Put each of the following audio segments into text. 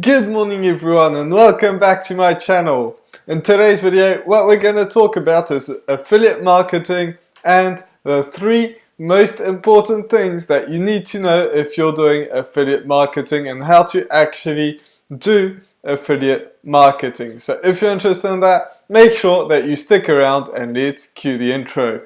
Good morning everyone and welcome back to my channel. In today's video what we're going to talk about is affiliate marketing and the 3 most important things that you need to know if you're doing affiliate marketing and how to actually do affiliate marketing. So if you're interested in that, make sure that you stick around and let's cue the intro.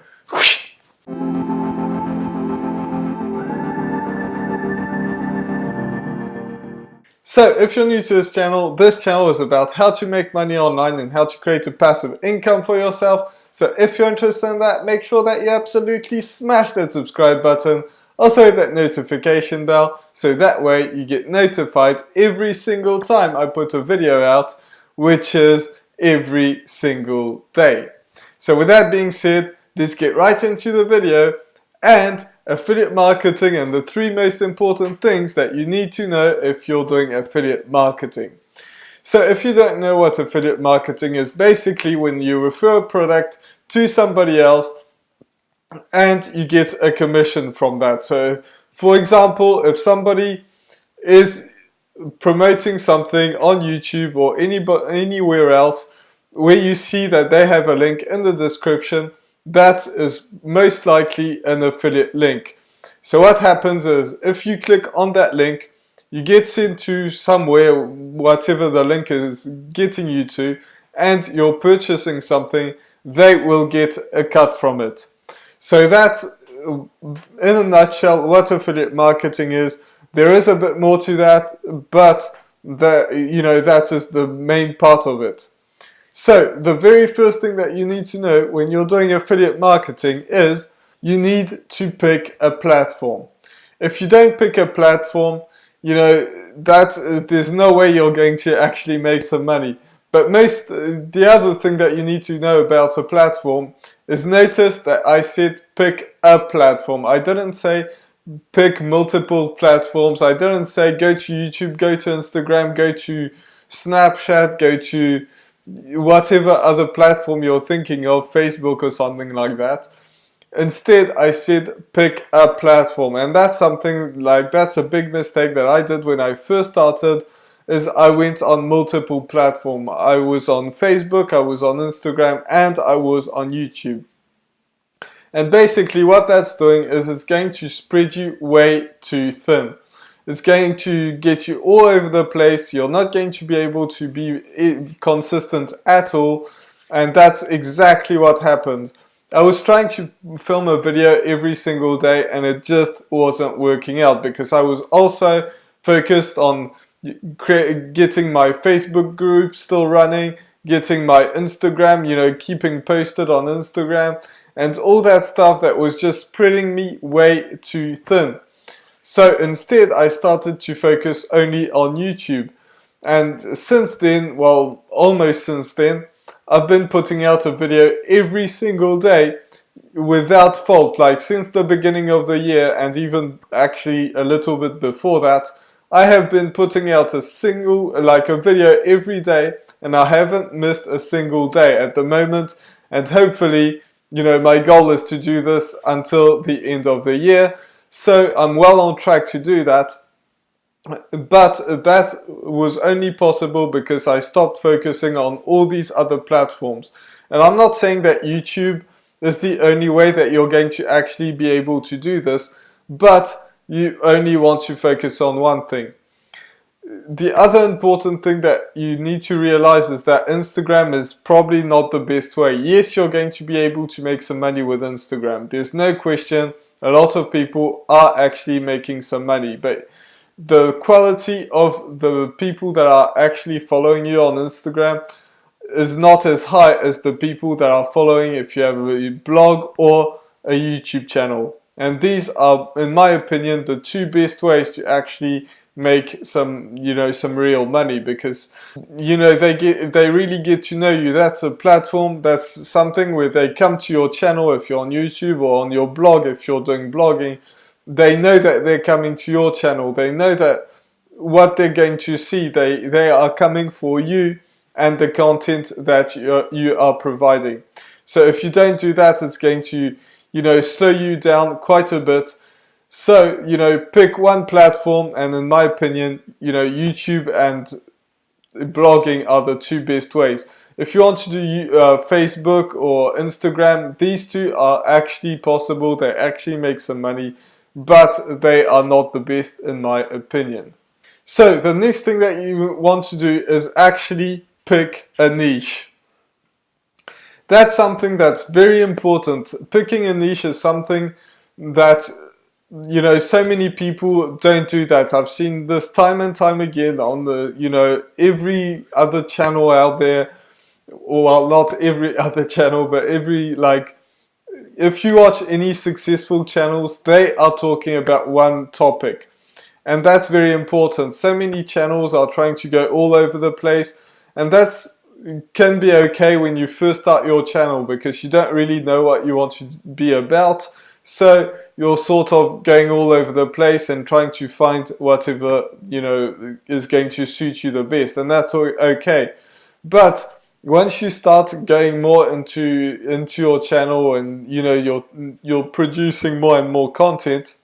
So if you're new to this channel is about how to make money online and how to create a passive income for yourself. So if you're interested in that, make sure that you absolutely smash that subscribe button, also hit that notification bell, so that way you get notified every single time I put a video out, which is every single day. So with that being said, let's get right into the video and affiliate marketing and the 3 most important things that you need to know if you're doing affiliate marketing. So if you don't know what affiliate marketing is, basically when you refer a product to somebody else and you get a commission from that. So for example, if somebody is promoting something on YouTube or anywhere else where you see that they have a link in the description, that is most likely an affiliate link. So what happens is if you click on that link, you get sent to somewhere, whatever the link is getting you to, and you're purchasing something, they will get a cut from it. So that's in a nutshell what affiliate marketing is. There is a bit more to that, but that is the main part of it. So the very first thing that you need to know when you're doing affiliate marketing is you need to pick a platform. If you don't pick a platform, there's no way you're going to actually make some money. But the other thing that you need to know about a platform is, notice that I said pick a platform. I didn't say pick multiple platforms. I didn't say go to YouTube, go to Instagram, go to Snapchat, go to whatever other platform you're thinking of, Facebook or something like that. Instead, I said pick a platform, and that's a big mistake that I did when I first started, is I went on multiple platforms. I was on Facebook, I was on Instagram, and I was on YouTube. And basically what that's doing is it's going to spread you way too thin. It's going to get you all over the place. You're not going to be able to be consistent at all. And that's exactly what happened. I was trying to film a video every single day and it just wasn't working out, because I was also focused on getting my Facebook group still running, getting my Instagram, keeping posted on Instagram, and all that stuff that was just spreading me way too thin. So instead I started to focus only on YouTube, and since then, well, almost since then, I've been putting out a video every single day without fault. Like since the beginning of the year, and even actually a little bit before that, I have been putting out a video every day, and I haven't missed a single day at the moment. And hopefully, my goal is to do this until the end of the year. So I'm well on track to do that, but that was only possible because I stopped focusing on all these other platforms. And I'm not saying that YouTube is the only way that you're going to actually be able to do this, but you only want to focus on one thing. The other important thing that you need to realize is that Instagram is probably not the best way. Yes, you're going to be able to make some money with Instagram. There's no question. A lot of people are actually making some money, but the quality of the people that are actually following you on Instagram is not as high as the people that are following if you have a blog or a YouTube channel. And these are, in my opinion, the 2 best ways to actually make some real money, because they really get to know you. That's a platform, that's something where they come to your channel if you're on YouTube, or on your blog if you're doing blogging. They know that they're coming to your channel. They know that what they're going to see, they are coming for you and the content that you are providing. So if you don't do that, it's going to slow you down quite a bit. So, you know, pick one platform, and in my opinion, you know, YouTube and blogging are the two best ways. If you want to do Facebook or Instagram, these two are actually possible. They actually make some money, but they are not the best in my opinion. So the next thing that you want to do is actually pick a niche. That's something that's very important. Picking a niche is something that, you know, so many people don't do that. I've seen this time and time again on the, you know, every other channel out there, or well, not every other channel, but every, like, if you watch any successful channels, they are talking about one topic. And that's very important. So many channels are trying to go all over the place, and that's can be okay when you first start your channel because you don't really know what you want to be about. So you're sort of going all over the place and trying to find whatever, you know, is going to suit you the best, and that's okay. But once you start going more into your channel, and you know you're producing more and more content,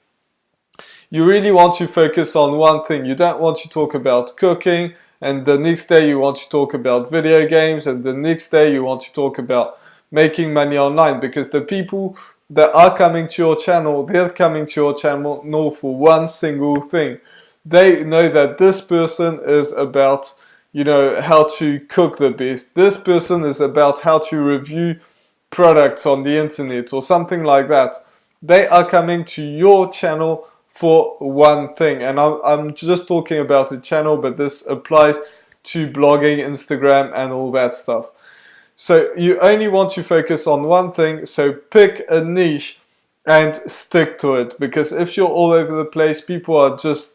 you really want to focus on one thing. You don't want to talk about cooking, and the next day you want to talk about video games, and the next day you want to talk about making money online, because the people that are coming to your channel, they're coming to your channel for one single thing. They know that this person is about, you know, how to cook the best. This person is about how to review products on the internet or something like that. They are coming to your channel for one thing. And I'm just talking about a channel, but this applies to blogging, Instagram, and all that stuff. So you only want to focus on one thing. So pick a niche and stick to it, because if you're all over the place, people are just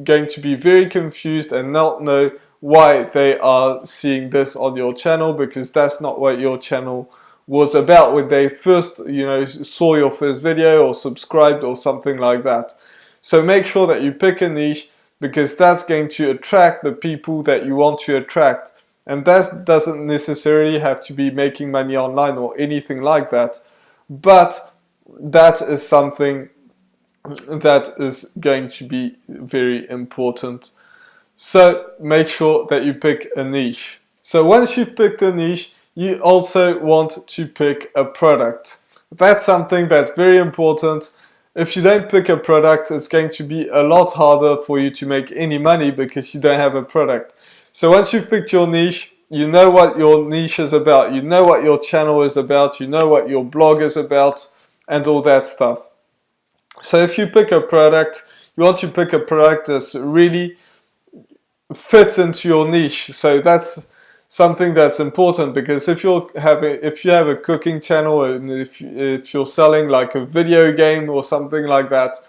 going to be very confused and not know why they are seeing this on your channel, because that's not what your channel was about when they first, you know, saw your first video or subscribed or something like that. So make sure that you pick a niche, because that's going to attract the people that you want to attract. And that doesn't necessarily have to be making money online or anything like that, but that is something that is going to be very important. So make sure that you pick a niche. So once you've picked a niche, you also want to pick a product. That's something that's very important. If you don't pick a product, it's going to be a lot harder for you to make any money because you don't have a product. So once you've picked your niche, you know what your niche is about, you know what your channel is about, you know what your blog is about, and all that stuff. So if you pick a product, you want to pick a product that's really fits into your niche. So that's something that's important, because if you have a cooking channel, and if you're selling like a video game or something like that,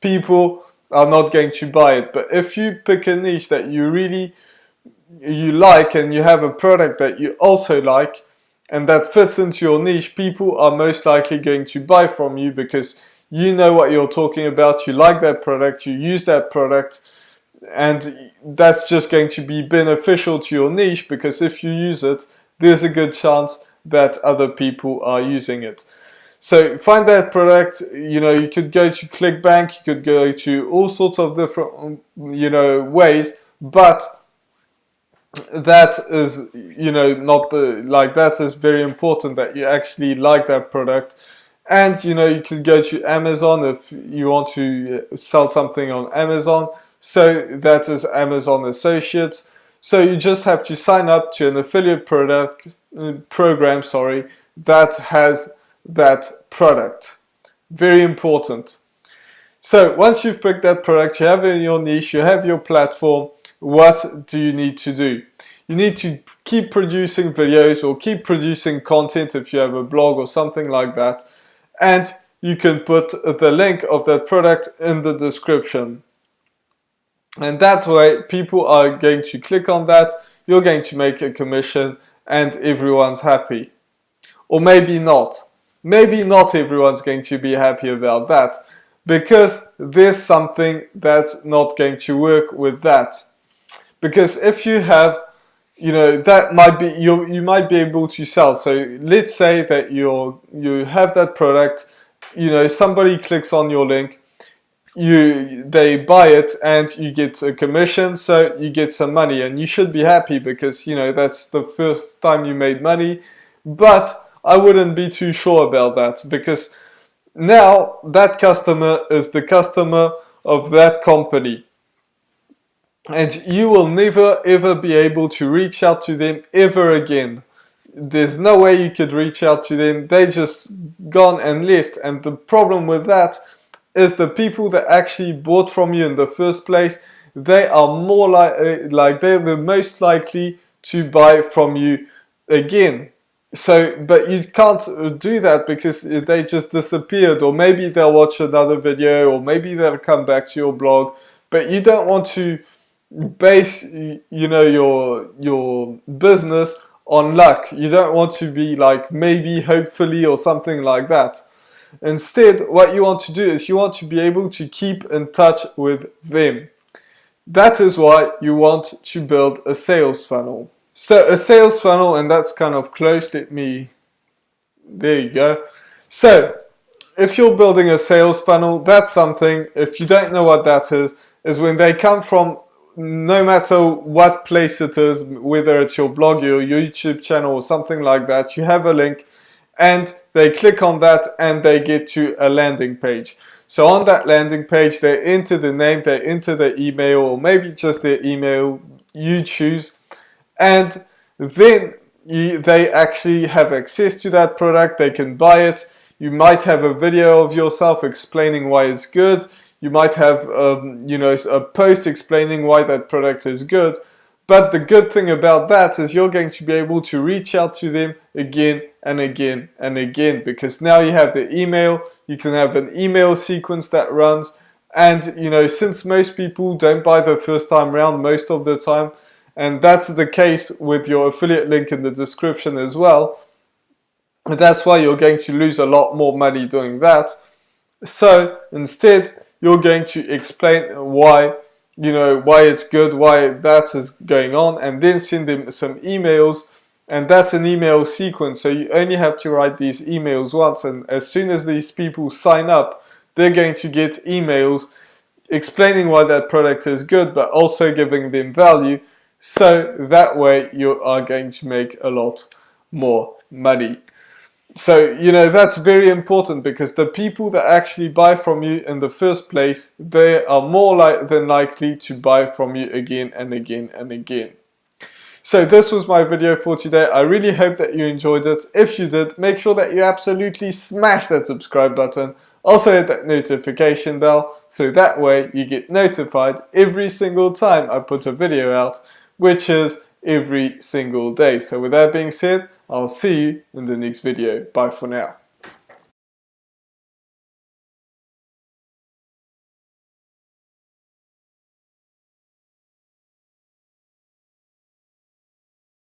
people are not going to buy it. But if you pick a niche that you like, and you have a product that you also like and that fits into your niche, people are most likely going to buy from you, because you know what you're talking about, you like that product, you use that product, and that's just going to be beneficial to your niche, because if you use it, there's a good chance that other people are using it. So find that product. You know, you could go to ClickBank, you could go to all sorts of different, you know, ways, but that is, you know, not the, like, that is very important that you actually like that product. And you know, you could go to Amazon if you want to sell something on Amazon. So that is Amazon Associates. So you just have to sign up to an affiliate program, that has that product. Very important. So once you've picked that product, you have it in your niche, you have your platform, what do you need to do? You need to keep producing videos or keep producing content if you have a blog or something like that. And you can put the link of that product in the description. And that way, people are going to click on that, you're going to make a commission, and everyone's happy. Or maybe not. Maybe not everyone's going to be happy about that, because there's something that's not going to work with that. Because if you have, you know, that might be, you might be able to sell. So let's say that you have that product, you know, somebody clicks on your link, they buy it and you get a commission, so you get some money, and you should be happy because, you know, that's the first time you made money. But I wouldn't be too sure about that, because now that customer is the customer of that company, and you will never ever be able to reach out to them ever again. There's no way you could reach out to them. They just gone and left. And the problem with that is the people that actually bought from you in the first place, they are more like they're the most likely to buy from you again. So, but you can't do that because they just disappeared, or maybe they'll watch another video, or maybe they'll come back to your blog. But you don't want to base, you know, your business on luck. You don't want to be like maybe, hopefully, or something like that. Instead, what you want to do is you want to be able to keep in touch with them. That is why you want to build a sales funnel. So a sales funnel, and that's kind of close, there you go. So if you're building a sales funnel, that's something, if you don't know what that is when they come from no matter what place it is, whether it's your blog, your YouTube channel, or something like that, you have a link and they click on that and they get to a landing page. So on that landing page, they enter the name, they enter the email, or maybe just their email, you choose, and then they actually have access to that product. They can buy it. You might have a video of yourself explaining why it's good. You might have you know, a post explaining why that product is good. But the good thing about that is you're going to be able to reach out to them again and again and again, because now you have the email. You can have an email sequence that runs, and you know, since most people don't buy the first time round most of the time, and that's the case with your affiliate link in the description as well, that's why you're going to lose a lot more money doing that. So instead, you're going to explain why, you know, why it's good, why that is going on, and then send them some emails. And that's an email sequence, so you only have to write these emails once, and as soon as these people sign up, they're going to get emails explaining why that product is good, but also giving them value. So that way you are going to make a lot more money. So, you know, that's very important, because the people that actually buy from you in the first place, they are more than likely to buy from you again and again and again. So this was my video for today. I really hope that you enjoyed it. If you did, make sure that you absolutely smash that subscribe button. Also hit that notification bell, so that way you get notified every single time I put a video out, which is every single day. So with that being said, I'll see you in the next video. Bye for now.